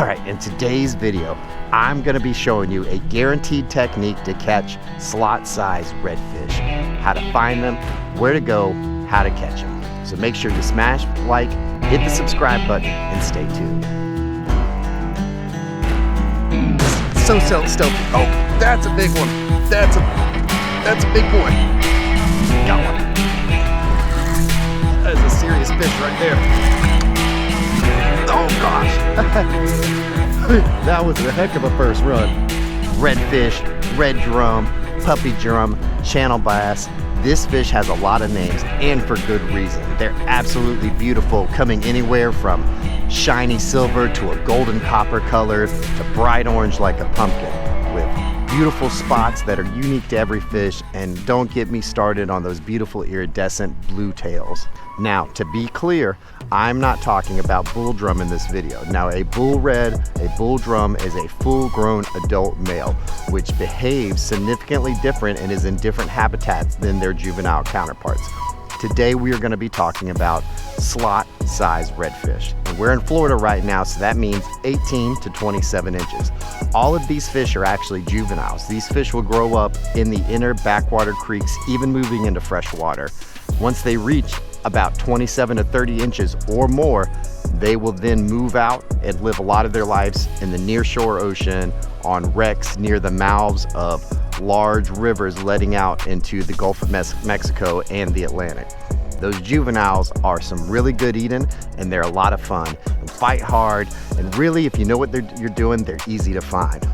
All right, in today's video, I'm gonna be showing you a guaranteed technique to catch slot-sized redfish. How to find them, where to go, how to catch them. So make sure you smash like, hit the subscribe button, and stay tuned. So stealthy. Oh, that's a big one. That's a big boy. Got one. That is a serious fish right there. Oh gosh. That was a heck of a first run. Redfish, red drum, puppy drum, channel bass. This fish has a lot of names, and for good reason. They're absolutely beautiful, coming anywhere from shiny silver to a golden copper color to bright orange like a pumpkin, with beautiful spots that are unique to every fish. And don't get me started on those beautiful iridescent blue tails. Now, to be clear, I'm not talking about bull drum in this video. Now, a bull red, a bull drum is a full-grown adult male, which behaves significantly different and is in different habitats than their juvenile counterparts. Today, we are going to be talking about slot-sized redfish. And we're in Florida right now, so that means 18 to 27 inches. All of these fish are actually juveniles. These fish will grow up in the inner backwater creeks, even moving into fresh water. Once they reach about 27 to 30 inches or more, they will then move out and live a lot of their lives in the nearshore ocean, on wrecks near the mouths of large rivers letting out into the Gulf of Mexico and the Atlantic. Those juveniles are some really good eating, and they're a lot of fun and fight hard, and really, if you know what you're doing, they're easy to find.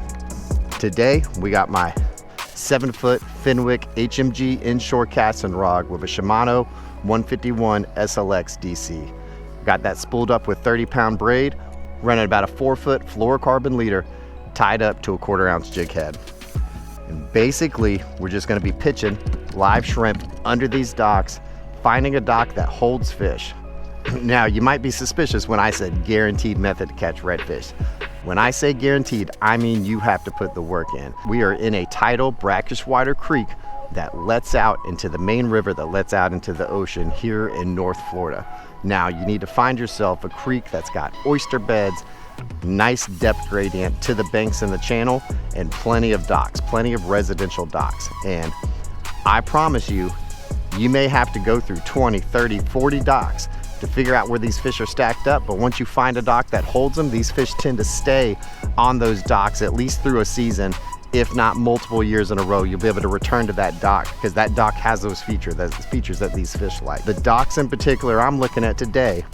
Today we got my 7-foot Fenwick HMG inshore casting rod with a Shimano 151 SLX DC. Got that spooled up with 30-pound braid, running about a 4-foot fluorocarbon leader, tied up to a 1/4 ounce jig head. And basically, we're just gonna be pitching live shrimp under these docks, finding a dock that holds fish. Now, you might be suspicious when I said guaranteed method to catch redfish. When I say guaranteed, I mean you have to put the work in. We are in a tidal brackish water creek that lets out into the main river that lets out into the ocean here in North Florida. Now, you need to find yourself a creek that's got oyster beds, nice depth gradient to the banks in the channel, and plenty of docks, plenty of residential docks. And I promise you, you may have to go through 20, 30, 40 docks to figure out where these fish are stacked up. But once you find a dock that holds them, these fish tend to stay on those docks at least through a season, if not multiple years in a row. You'll be able to return to that dock because that dock has those features that these fish like. The docks in particular I'm looking at today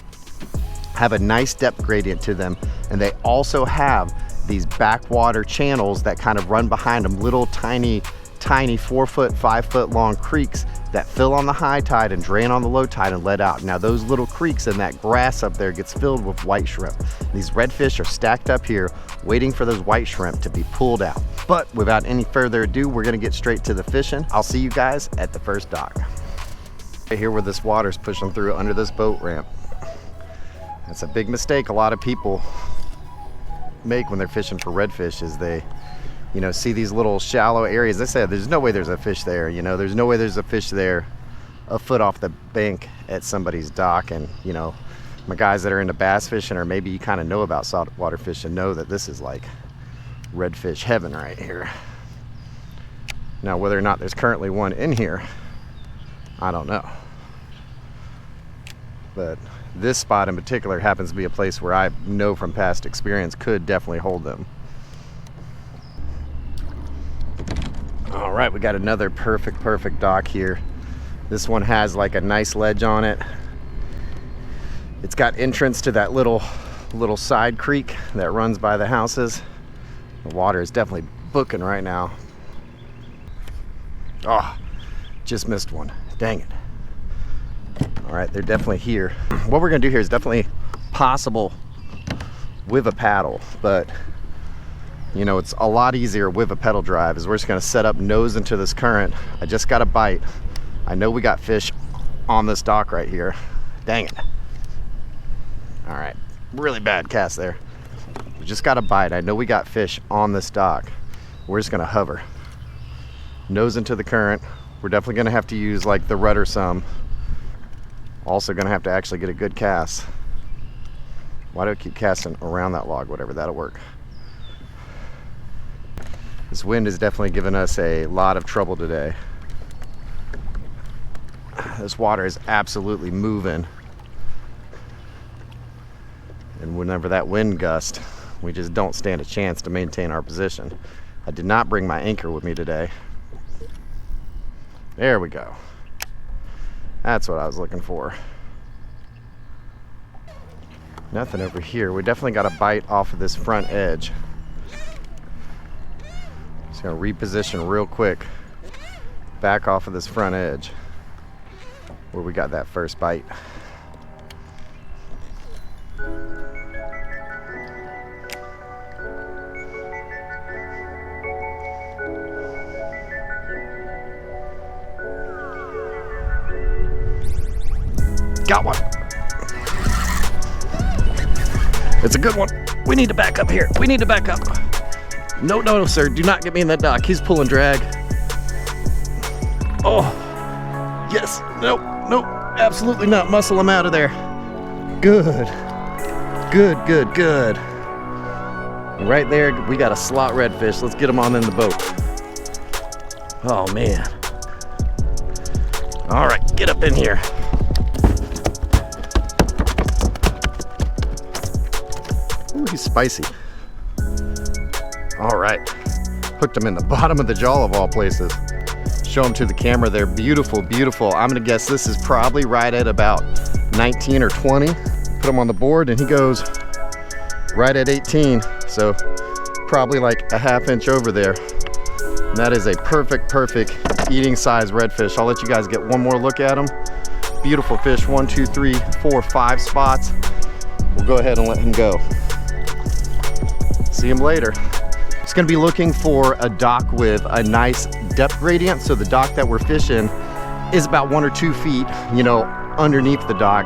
have a nice depth gradient to them, and they also have these backwater channels that kind of run behind them, little tiny 4-foot, 5-foot long creeks that fill on the high tide and drain on the low tide and let out. Now, those little creeks and that grass up there gets filled with white shrimp. These redfish are stacked up here waiting for those white shrimp to be pulled out. But without any further ado, we're gonna get straight to the fishing. I'll see you guys at the first dock. Right here where this water's pushing through under this boat ramp. That's a big mistake a lot of people make when they're fishing for redfish, is they see these little shallow areas. They say there's no way there's a fish there, there's no way there's a fish there a foot off the bank at somebody's dock. And my guys that are into bass fishing, or maybe you kind of know about saltwater fishing, know that this is like redfish heaven right here. Now, whether or not there's currently one in here, I don't know, but this spot in particular happens to be a place where I know from past experience could definitely hold them. All right, we got another perfect dock here. This one has like a nice ledge on it. It's got entrance to that little side creek that runs by the houses. The water is definitely booking right now. Oh, just missed one. Dang it. All right, they're definitely here. What we're gonna do here is definitely possible with a paddle, but it's a lot easier with a pedal drive. Is we're just gonna set up nose into this current. I just got a bite. I know we got fish on this dock right here. Dang it. All right, really bad cast there. We just got a bite. I know we got fish on this dock. We're just gonna hover. Nose into the current. We're definitely gonna have to use like the rudder some. Also gonna have to actually get a good cast. Why do I keep casting around that log? Whatever, that'll work. This wind has definitely given us a lot of trouble today. This water is absolutely moving. And whenever that wind gusts, we just don't stand a chance to maintain our position. I did not bring my anchor with me today. There we go. That's what I was looking for. Nothing over here. We definitely got a bite off of this front edge. Just gonna reposition real quick back off of this front edge where we got that first bite. Got one. It's a good one. We need to back up here. We need to back up. No, no, no, sir. Do not get me in that dock. He's pulling drag. Oh, yes. Nope, nope. Absolutely not. Muscle him out of there. Good. Good, good, good. And right there, we got a slot redfish. Let's get him on in the boat. Oh, man. All right, get up in here. Ooh, he's spicy. All right, hooked him in the bottom of the jaw of all places. Show him to the camera. They're beautiful, beautiful. I'm gonna guess this is probably right at about 19 or 20. Put him on the board and he goes right at 18. So probably like a ½ inch over there. And that is a perfect, perfect eating size redfish. I'll let you guys get one more look at him. Beautiful fish, 1, 2, 3, 4, 5 spots. We'll go ahead and let him go. See him later. It's gonna be looking for a dock with a nice depth gradient. So the dock that we're fishing is about 1 or 2 feet, you know, underneath the dock.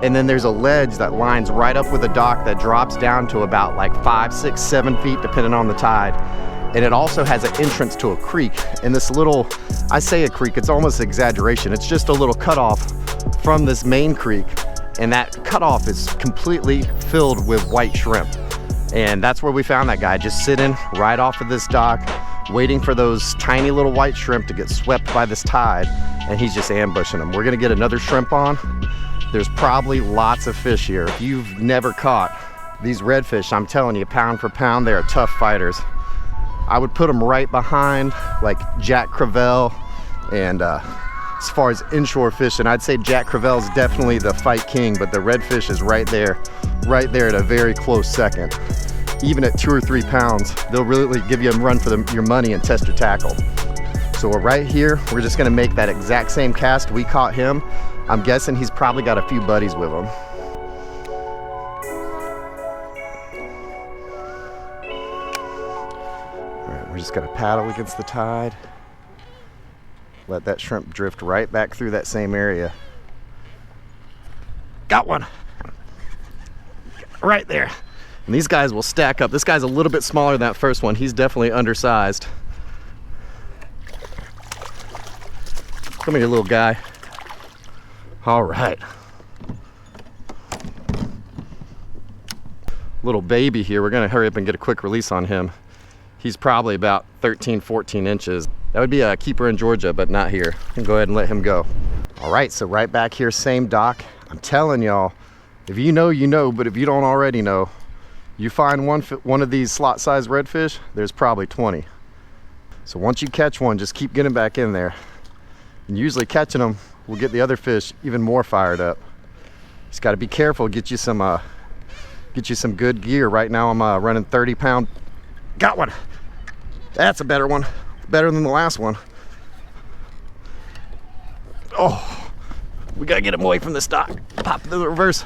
And then there's a ledge that lines right up with a dock that drops down to about like 5, 6, 7 feet, depending on the tide. And it also has an entrance to a creek. And this little, I say a creek, it's almost exaggeration. It's just a little cutoff from this main creek. And that cutoff is completely filled with white shrimp. And that's where we found that guy, just sitting right off of this dock, waiting for those tiny little white shrimp to get swept by this tide, and he's just ambushing them. We're gonna get another shrimp on. There's probably lots of fish here. If you've never caught these redfish, I'm telling you, pound for pound, they are tough fighters. I would put them right behind like Jack Crevalle, and as far as inshore fishing, I'd say Jack Crevalle is definitely the fight king, but the redfish is right there at a very close second. Even at 2 or 3 pounds, they'll really give you a run for your money and test your tackle. So we're right here. We're just gonna make that exact same cast we caught him. I'm guessing he's probably got a few buddies with him. All right, we're just gonna paddle against the tide. Let that shrimp drift right back through that same area. Got one. Right there. And these guys will stack up. This guy's a little bit smaller than that first one. He's definitely undersized. Come here, little guy. All right. Little baby here. We're gonna hurry up and get a quick release on him. He's probably about 13, 14 inches. That would be a keeper in Georgia, but not here. You can go ahead and let him go. All right, so right back here, same dock. I'm telling y'all, if you know, you know, but if you don't already know, you find one of these slot-sized redfish, there's probably 20. So once you catch one, just keep getting back in there. And usually catching them will get the other fish even more fired up. Just got to be careful. Get you some good gear. Right now I'm running 30-pound. Got one. That's a better one. Better than the last one. Oh, we gotta get him away from this dock. Pop to the reverse.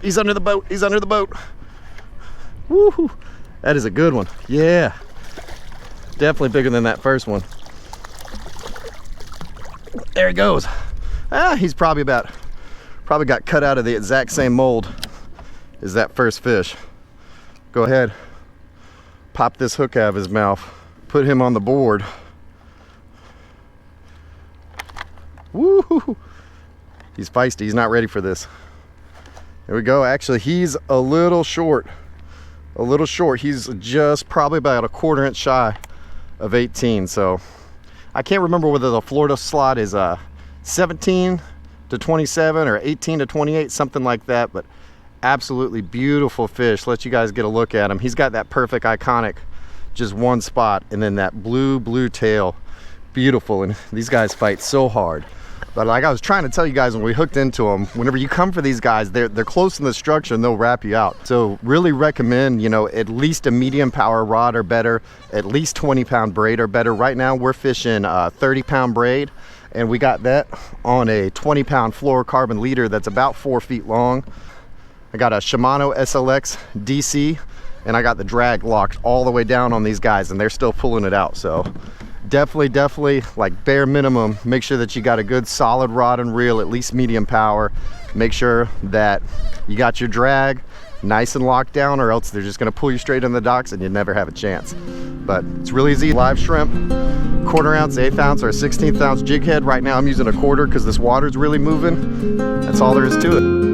He's under the boat. He's under the boat. Woohoo! That is a good one. Yeah, definitely bigger than that first one. There he goes. He's probably got cut out of the exact same mold as that first fish. Go ahead, pop this hook out of his mouth, put him on the board. Woo! He's feisty. He's not ready for this. Here we go. Actually, he's a little short. A little short. He's just probably about a 1/4 inch shy of 18. So I can't remember whether the Florida slot is 17 to 27 or 18 to 28, something like that. But absolutely beautiful fish. Let you guys get a look at him. He's got that perfect iconic just one spot, and then that blue tail. Beautiful. And these guys fight so hard. But like I was trying to tell you guys when we hooked into them, whenever you come for these guys, they're close in the structure and they'll wrap you out. So really recommend, you know, at least a medium power rod or better, at least 20-pound braid or better. Right now we're fishing 30-pound braid, and we got that on a 20-pound fluorocarbon leader that's about 4 feet long. I got a Shimano SLX DC, and I got the drag locked all the way down on these guys, and they're still pulling it out. So definitely, like bare minimum, make sure that you got a good solid rod and reel, at least medium power. Make sure that you got your drag nice and locked down, or else they're just gonna pull you straight in the docks and you never have a chance. But it's really easy. Live shrimp, 1/4 ounce, 1/8 ounce, or a 1/16 ounce jig head. Right now I'm using a 1/4 because this water's really moving. That's all there is to it.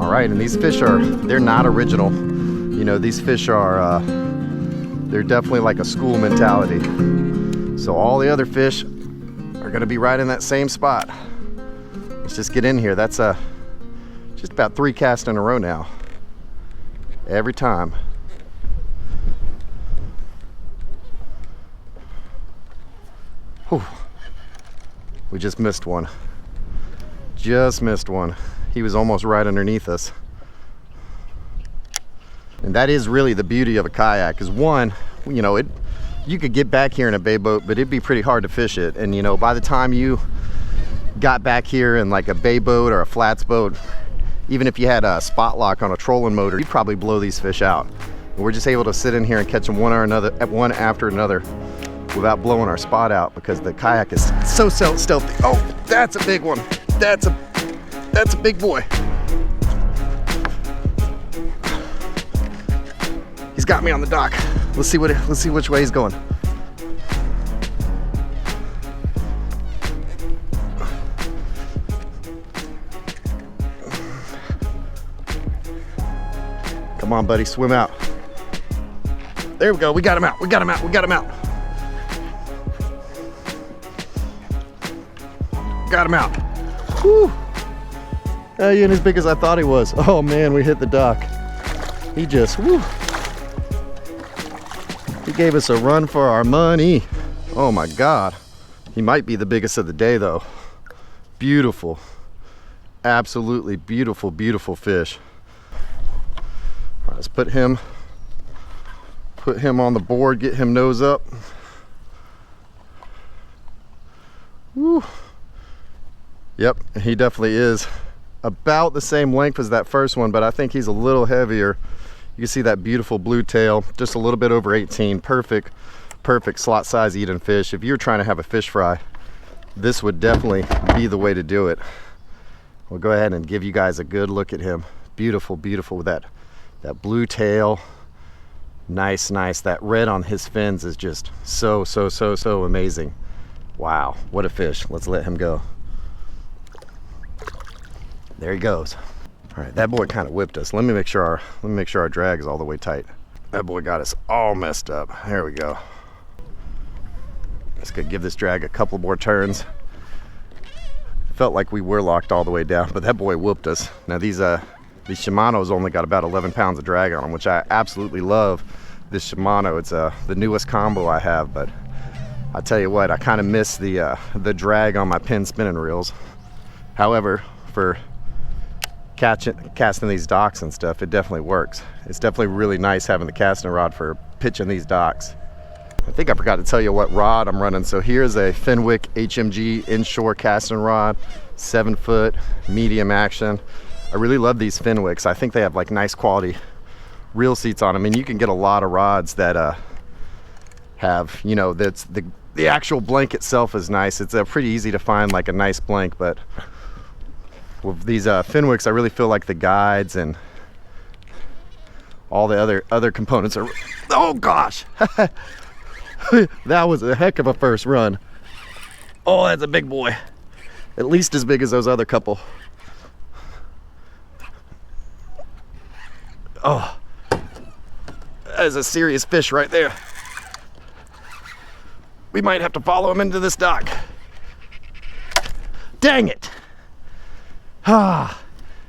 All right, and these fish they're not original. You know, these fish are, they're definitely like a school mentality. So all the other fish are gonna be right in that same spot. Let's just get in here. That's just about 3 casts in a row now. Every time. Whew. We just missed one. Just missed one. He was almost right underneath us. And that is really the beauty of a kayak, is one, you know, you could get back here in a bay boat, but it'd be pretty hard to fish it. And you know, by the time you got back here in like a bay boat or a flats boat, even if you had a spot lock on a trolling motor, you'd probably blow these fish out. And we're just able to sit in here and catch them one after another without blowing our spot out, because the kayak is so stealthy. Oh, that's a big one. That's a big boy. He's got me on the dock. Let's see which way he's going. Come on, buddy, swim out. There we go. We got him out. We got him out. We got him out. Got him out. Whew. He ain't as big as I thought he was. Oh man, we hit the dock. He just, whew. He gave us a run for our money. Oh my God. He might be the biggest of the day though. Beautiful. Absolutely beautiful, beautiful fish. All right, let's put him on the board, get him nose up. Woo. Yep, he definitely is about the same length as that first one, but I think he's a little heavier. You can see that beautiful blue tail, just a little bit over 18. Perfect slot size eating fish. If you're trying to have a fish fry, this would definitely be the way to do it. We'll go ahead and give you guys a good look at him. Beautiful, beautiful with that blue tail. Nice. That red on his fins is just so amazing. Wow, what a fish. Let's let him go. There he goes. All right, that boy kind of whipped us. Let me make sure our drag is all the way tight. That boy got us all messed up. There we go. Just gonna give this drag a couple more turns. Felt like we were locked all the way down, but that boy whooped us. Now these Shimano's only got about 11 pounds of drag on them, which I absolutely love. This Shimano, it's the newest combo I have, but I tell you what, I kind of miss the drag on my pin spinning reels. However, for casting these docks and stuff, it definitely works. It's definitely really nice having the casting rod for pitching these docks. I think I forgot to tell you what rod I'm running. So here's a Fenwick HMG inshore casting rod, 7 foot, medium action. I really love these Fenwicks. I think they have like nice quality reel seats on them, and you can get a lot of rods that have, you know, that's the actual blank itself is nice. It's pretty easy to find like a nice blank, but with these Fenwicks, I really feel like the guides and all the other components are, oh gosh. That was a heck of a first run. Oh, that's a big boy. At least as big as those other couple. Oh, that is a serious fish right there. We might have to follow him into this dock. Dang it. Ah,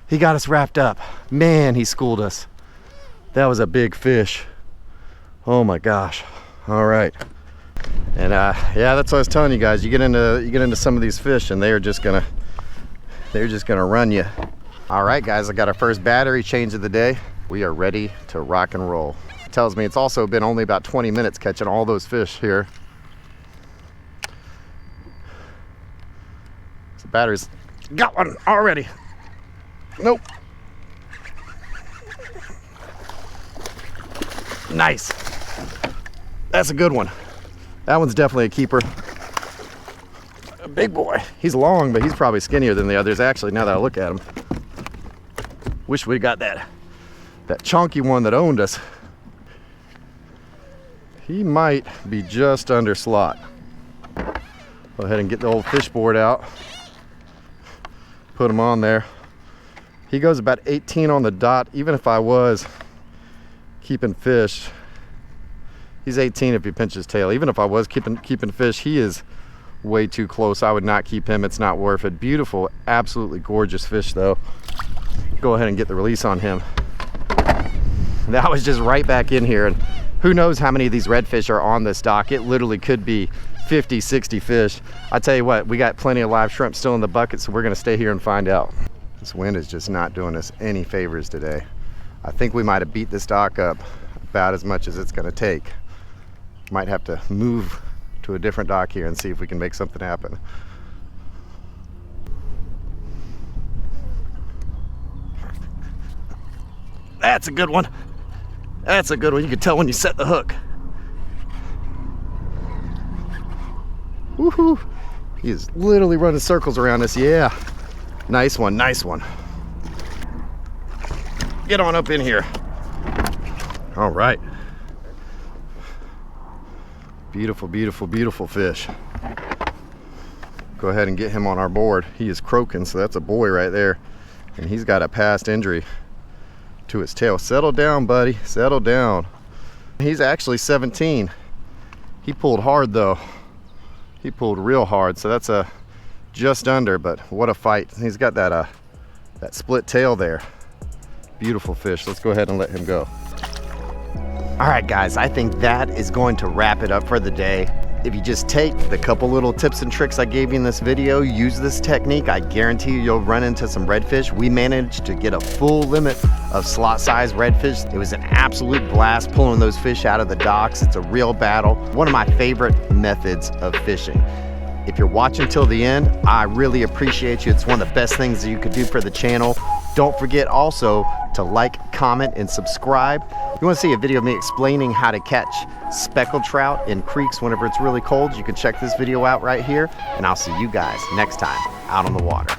he got us wrapped up. Man, he schooled us. That was a big fish. Oh my gosh. All right. And yeah, that's what I was telling you guys. You get into some of these fish and they're just gonna run you. All right, guys, I got our first battery change of the day. We are ready to rock and roll. It tells me it's also been only about 20 minutes catching all those fish here. So batteries, got one already. Nope. Nice. That's a good one. That one's definitely a keeper. A big boy. He's long, but he's probably skinnier than the others. Actually, now that I look at him, wish we got that chunky one that owned us. He might be just under slot. Go ahead and get the old fish board out. Put him on there. He goes about 18 on the dot. Even if I was keeping fish, he's 18 if he pinches his tail. Even if I was keeping fish, he is way too close. I would not keep him. It's not worth it. Beautiful, absolutely gorgeous fish though. Go ahead and get the release on him. That was just right back in here, and who knows how many of these redfish are on this dock. It literally could be 50, 60 fish. I tell you what, we got plenty of live shrimp still in the bucket, so we're gonna stay here and find out. This wind is just not doing us any favors today. I think we might have beat this dock up about as much as it's gonna take. Might have to move to a different dock here and see if we can make something happen. That's a good one. That's a good one. You can tell when you set the hook. Woohoo! He is literally running circles around us. Yeah. Nice one, nice one. Get on up in here. All right. Beautiful, beautiful, beautiful fish. Go ahead and get him on our board. He is croaking, so that's a boy right there. And he's got a past injury to his tail. Settle down, buddy, settle down. He's actually 17. He pulled hard though. He pulled real hard, so that's a just under, but what a fight. He's got that split tail there. Beautiful fish. Let's go ahead and let him go. All right, guys, I think that is going to wrap it up for the day. If you just take the couple little tips and tricks I gave you in this video, use this technique, I guarantee you'll run into some redfish. We managed to get a full limit of slot-sized redfish. It was an absolute blast pulling those fish out of the docks. It's a real battle. One of my favorite methods of fishing. If you're watching till the end, I really appreciate you. It's one of the best things that you could do for the channel. Don't forget also to like, comment, and subscribe. If you want to see a video of me explaining how to catch speckled trout in creeks whenever it's really cold, you can check this video out right here, and I'll see you guys next time out on the water.